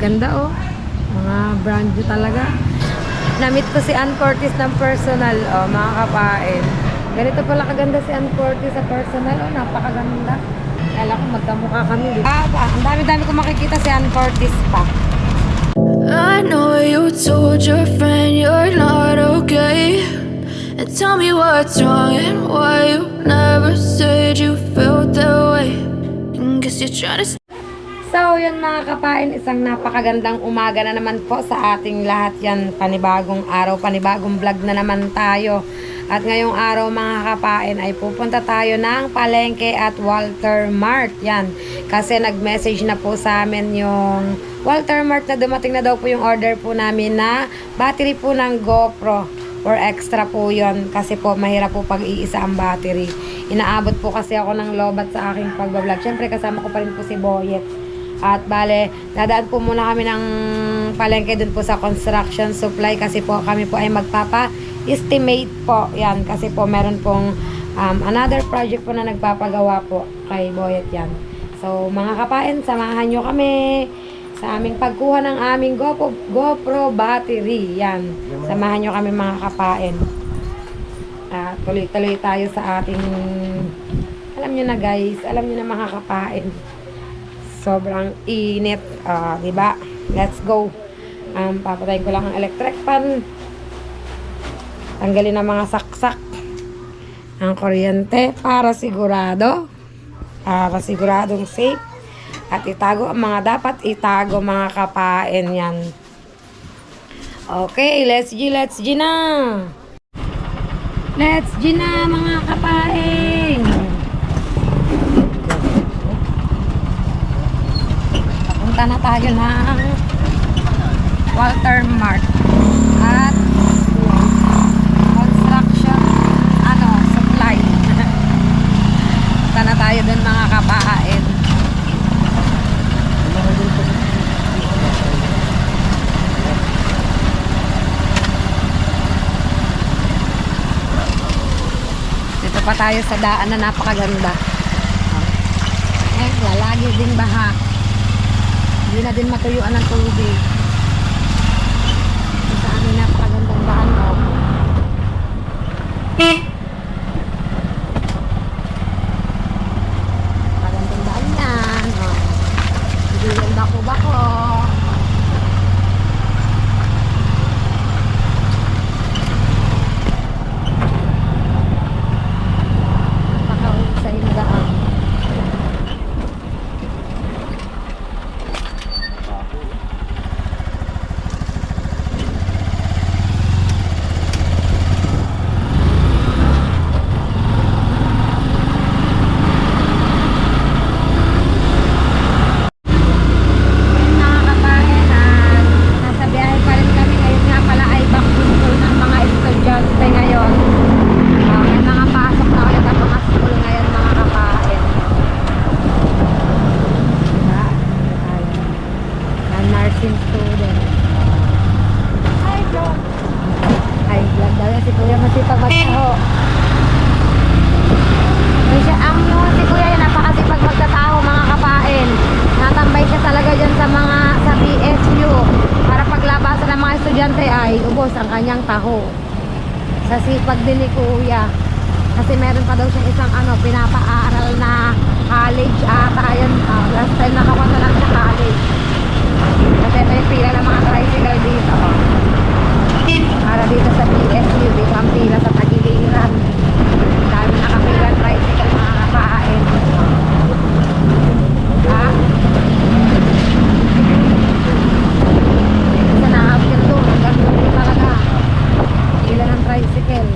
gaganda oh. Mga brand new talaga. Namit ko si Ann Curtis ng personal, oh, mga kapain. Ganito pala kaganda si Ann Curtis sa personal, oh, napakaganda. Kala ko magkamukha kami. Ang dami-dami ko makikita si Ann Curtis pa. I know you told your friend you're not okay, and tell me what's wrong and why you never said you felt that way. And guess you're trying to. So, yun mga kapain, isang napakagandang umaga na naman po sa ating lahat yan. Panibagong araw, panibagong vlog na naman tayo. At ngayong araw mga kapain ay pupunta tayo ng Palengke at Walter Mart. Yan, kasi nag-message na po sa amin yung Walter Mart na dumating na daw po yung order po namin na battery po ng GoPro. Or extra po yun, kasi po mahirap po pag iisa ang battery. Inaabot po kasi ako ng lobat sa aking pagbablog. Siyempre kasama ko pa rin po si Boyet. At bale, dadaan po muna kami ng palengke dun po sa construction supply kasi po kami po ay magpapa-estimate po. Yan, kasi po meron pong another project po na nagpapagawa po kay Boyet yan. So, mga kapain, samahan nyo kami sa aming pagkuha ng aming GoPro battery. Yan, samahan nyo kami mga kapain. Tuloy-tuloy tayo sa ating, alam nyo na guys, alam nyo na mga kapain. Sobrang init, diba? Let's go. Papatayin ko lang ang electric fan. Tanggalin ang mga saksak. Ang kuryente para siguradong safe. At itago ang mga dapat itago mga kapain yan. Okay, let's G na. Let's G na mga kapain. Punta na tayo ng Walter Mart at construction supply. Punta na tayo dun mga kapain. Dito pa tayo sa daan na napakaganda. Lalagi ding baha. Hindi na din matuyuan ng tubig. Sa amin napakagandang daan, oh. Magandang daan yan, oh. Hindi yung bako-bako. Napakahusay na daan. Ubos ang kanyang taho sa sipag din ni kuya kasi meron pa daw siyang isang pinapaaral na college ata yan. Last time nakakuha na lang sa college kasi may pila ng mga tricycle dito para dito sa PSU. Dito ang pila sa Tagiliran, dami nakapila tricycle mga kapain. Isa na after doon hanggang doon talaga pila ng tricycle.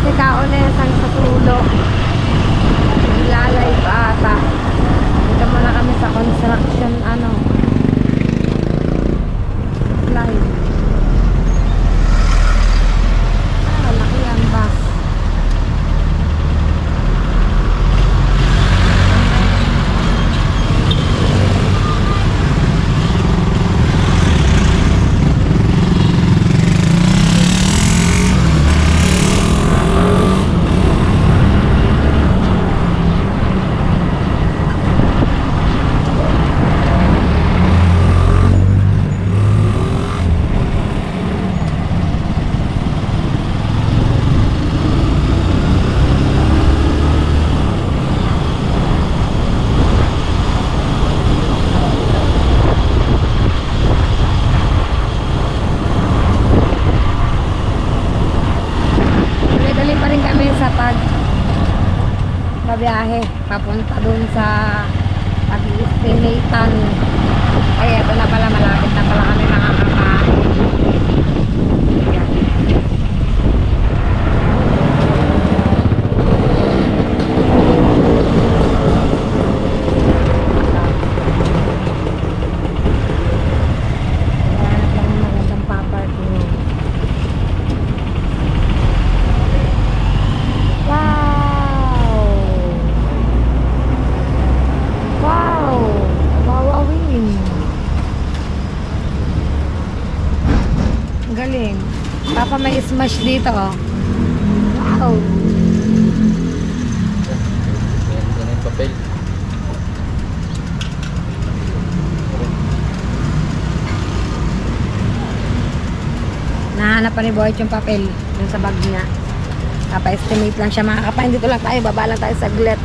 Si Kaonesan sa tulo. Lalay pa ata. Dito muna kami sa construction live. Laki ang bus. Dali pa rin kami sa biyahe papunta dun sa pag-estimatean. Ay, ito na pala, malapit na pala kami makakapain. Ayan. Hanap lang ng magandang paparking. Galing. Papa may smash dito, oh. Wow. Yan yung papel. Nahanap pa ni Boyd yung papel dun sa bag niya. Papa-estimate lang siya, mga kapain. Dito lang tayo, baba lang tayo saglit.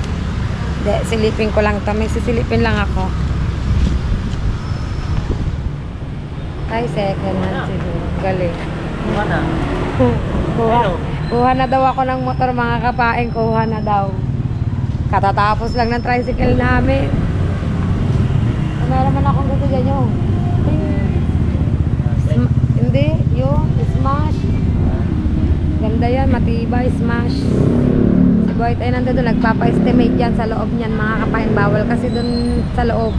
Hindi, silipin ko lang to. May sisilipin lang ako. Ay, second hand siguro. Galing. Kuha na. Kuha na daw ako ng motor, mga kapain. Kuha na daw. Katatapos lang ng tricycle namin. Meron man akong gusto dyan yung hindi, yung smash. Ganda yan, matibay, smash. Si Boyd ay nandun doon, nagpapa-estimate yan sa loob niyan, mga kapain. Bawal kasi dun sa loob.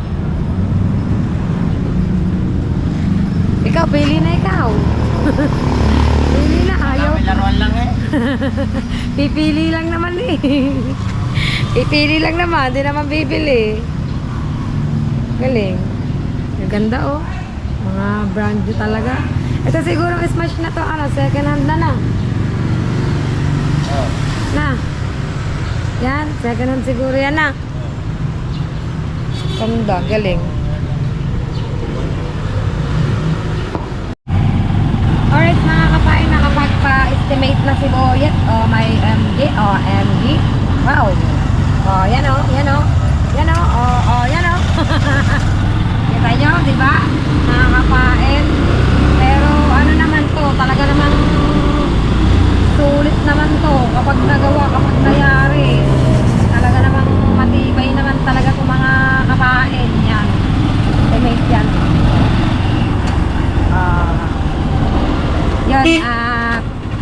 Ikaw, pili na ikaw. Pili na, ayaw. May laruan lang eh. Pipili lang naman eh. Pipili lang naman, di naman bibili. Galing. Ganda oh. Mga brand new talaga. Ito siguro smash na to, second hand na. Oh. Na. Yan, second hand siguro yan na. Ganda, galing. Alright mga kapain, nakapagpa-estimate na si Boyet. Oh, may MG. Oh, MG. Wow. Oh, yan oh, yan oh. Yan oh, oh, yan oh. Kita nyo, di ba? Mga kapain. Pero ano naman to, talaga namang sulit naman to. Kapag nagawa, kapag nangyari. Talaga namang matibay naman talaga itong mga kapain. Yan. Estimate yan. Yun,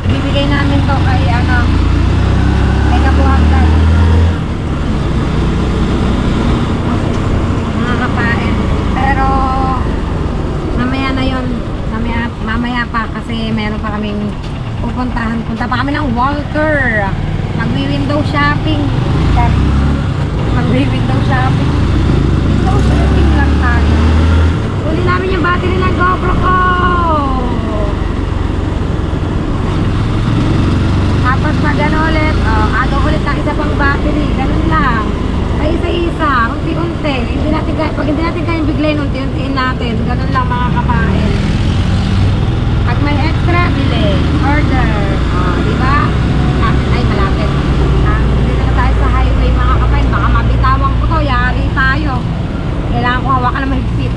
bibigay namin to kay kay Kabuhagdan. Mga kapain. Pero mamaya na yun. Mamaya pa kasi meron pa kaming pupuntahan. Punta pa kami ng Walter. Magwi-window shopping. Magwi-window shopping. Window shopping lang tayo. Huli namin yung battery ng GoPro ko. Tapos pag ano ulit, agaw ulit ng isa pang battery. Ganun lang. Ay isa-isa, unti-unti. Pag hindi natin kayang biglayin, unti-untiin natin. Ganun lang mga kapain. Pag may extra, bili. Order. Diba? Ay, malapit. Dito na tayo sa highway mga kapain. Baka mabitawang ko to. Yari tayo. Kailangan ko hawakan na mahigpit.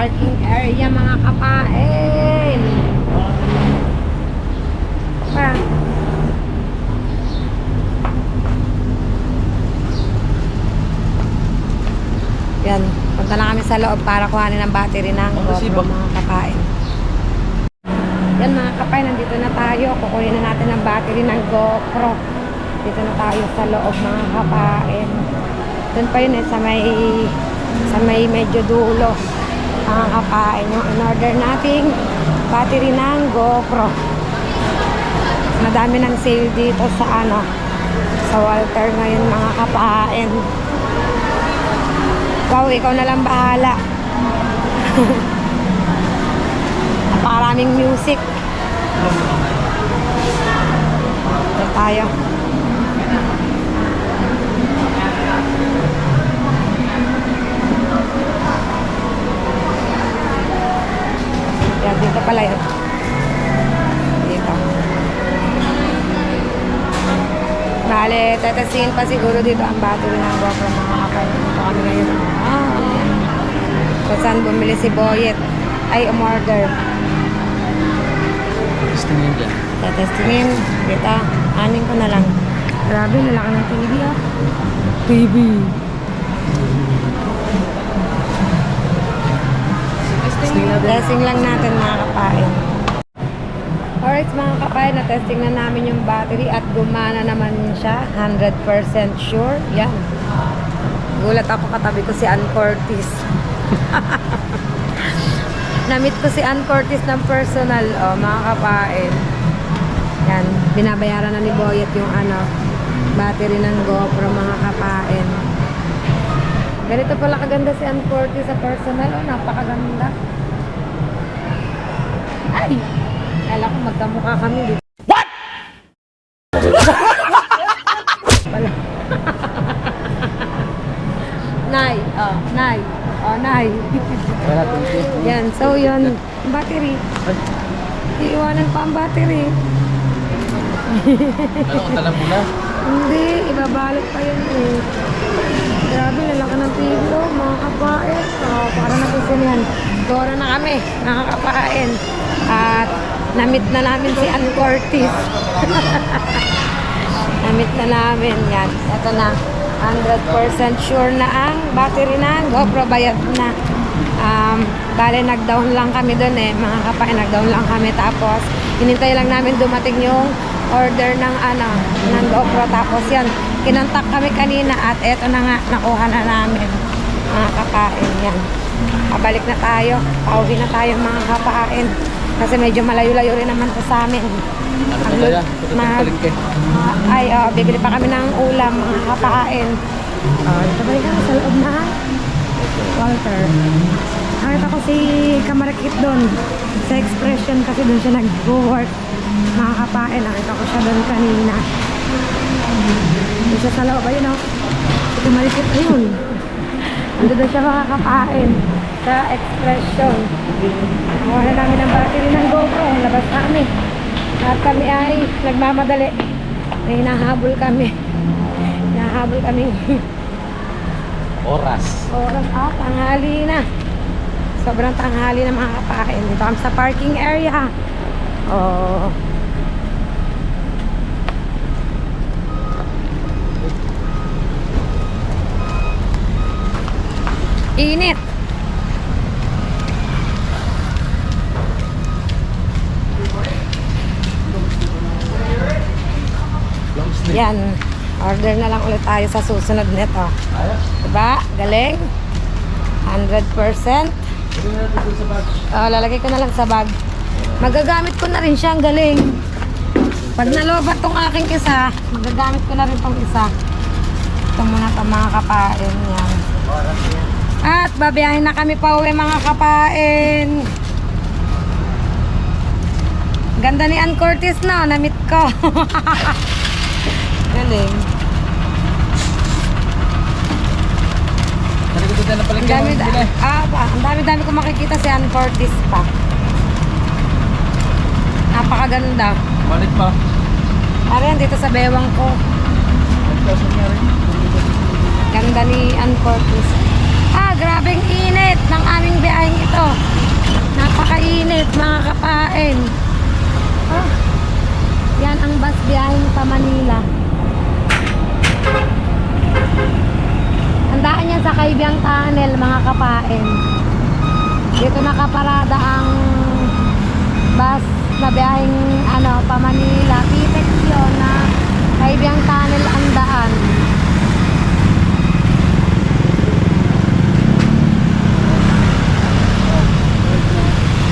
parking area mga kapain. Pa. Yan, punta na kami sa loob para kuhanin ang battery ng GoPro mga kapain. Yan mga kapain, nandito na tayo. Kukunin na natin ang battery ng GoPro. Dito na tayo sa loob mga kapain. Doon pa yun sa may medyo dulo mga kapain. Yung in-order nating battery ng GoPro. Madami ng sale dito sa sa Walter ngayon mga kapain. Wow, ikaw na lang bahala. Napakaraming music. Ito tayo. Yan, dito pala yun. Dito. Bale, tatasihin pa siguro dito ang battery ng GoPro mga kapay. Dito kami ngayon. Kung saan bumili si Boyet ay umorder. Testingin dyan. Tatestingin. Dito. Anin ko na lang. Grabe, lalaki ng TV ah. TV. Testing lang natin mga kapain. Alright mga kapain, na-testing na namin yung battery at gumana naman siya. 100% sure. Yan. Gulat ako, katabi ko si Ann Curtis. Namit ko si Ann Curtis ng personal, mga kapain. Yan, binabayaran na ni Boyet yung battery ng GoPro mga kapain. Ganito pala kaganda si Ann Curtis sa personal, napakaganda. Ay! Kala ko magkamukha kami. What? Wala. Nay, Nay. Nay. Wala ito. Yan, so yun. Battery. Iiwanan pa ang battery. Ano, talang mo na? Hindi, ibabalot pa yun eh. Grabe, lalaki ng TV, mga kapain. Para natusunihan. Dora na kami, mga kapain. At namit na namin si Ann Curtis. Namit na namin yan. Ito na, 100% sure na ang battery na GoPro, bayad na. Bale, nag-down lang kami doon eh, mga kapain, nag-down lang kami. Tapos, hinintay lang namin dumating yung order ng ng GoPro. Tapos yan, kinontak kami kanina at eto na nga, nakuha na namin, mga kapain. Yan, pabalik na tayo, pauwi na tayo mga kapain. Kasi medyo malayo-layo rin naman to sa amin. Ano ba yan? Palengke. Ay, bibili pa kami ng ulam, mga kapain. Ito ba yung sa loob na Walter. Nakita ko si Kamarakit doon sa Expression kasi doon siya nag-work. Mga kapain, nakita ko siya doon kanina. Doon siya sa loob, ayun si Kamarakit ayun. Doon siya mga kapain sa Expression. Nakuha na namin ang battery ng GoPro. Labas kami. At kami ay nagmamadali. May hinahabol kami. Hinahabol kami. Oras. Oras tanghali na. Sobrang tanghali na mga kapain. Dito kami sa parking area. Init. Yan. Order na lang ulit tayo sa susunod nito. Diba? Galing? 100%. Lalagay ko na lang sa bag. Magagamit ko na rin siya. Ang galing. Pag nalobat tong aking isa, magagamit ko na rin tong isa. Ito muna ito mga kapain. Yan. At babiyahin na kami pa uwi mga kapain. Ganda ni Ann Curtis na. Namit ko. Galing. Nalikod na palengke. Ang dami-dami ko makikita si Ann Curtis pa. Napakaganda. Balik pa. Ayan, dito sa bewang ko. Ganda ni Ann Curtis. Grabeng init ng aming biyaheng ito. Napakainit mga kapain. Oh, yan ang bus biyaheng pa Manila. Handaan yan sa Kaibiyang Tunnel mga kapain. Dito nakaparada ang bus na biyaheng pa Manila. Pitex yun na Kaibiyang Tunnel ang daan.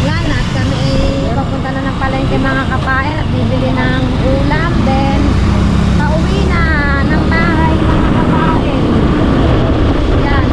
Yan at kami ay papunta na ng palengke mga kapain at bibili ng ulam. Then pauwi na ng bahay mga kapain. Yan.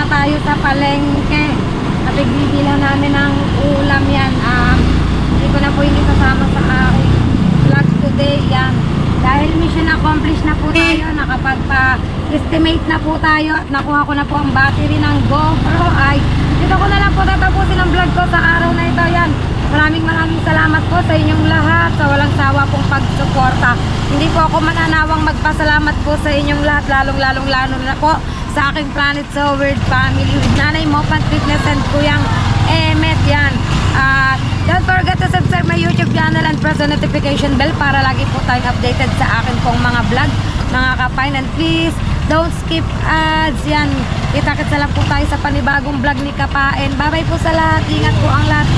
na tayo sa palengke. At bibila namin ng ulam yan. Hindi ko na po yung isasama sa aking vlog today. Yan. Dahil mission accomplished na po tayo. Nakapagpa-estimate na po tayo. At nakuha ko na po ang battery ng GoPro. Ay, dito ko na lang po tatapusin ang vlog ko sa araw na ito. Yan. Maraming salamat po sa inyong lahat. Sa walang sawa pong pagsuporta. Hindi po ako mananawang magpasalamat po sa inyong lahat. Lalo na po sa aking Planet So Weird family with Nanay Mopan Fitness and Kuyang Emet. Yan. Don't forget to subscribe my YouTube channel and press the notification bell para lagi po tayong updated sa akin pong mga vlog, mga kapain. And please, don't skip ads. Yan. Kita-kits na lang po tayo sa panibagong vlog ni Kapain. Bye-bye po sa lahat. Ingat po ang lahat.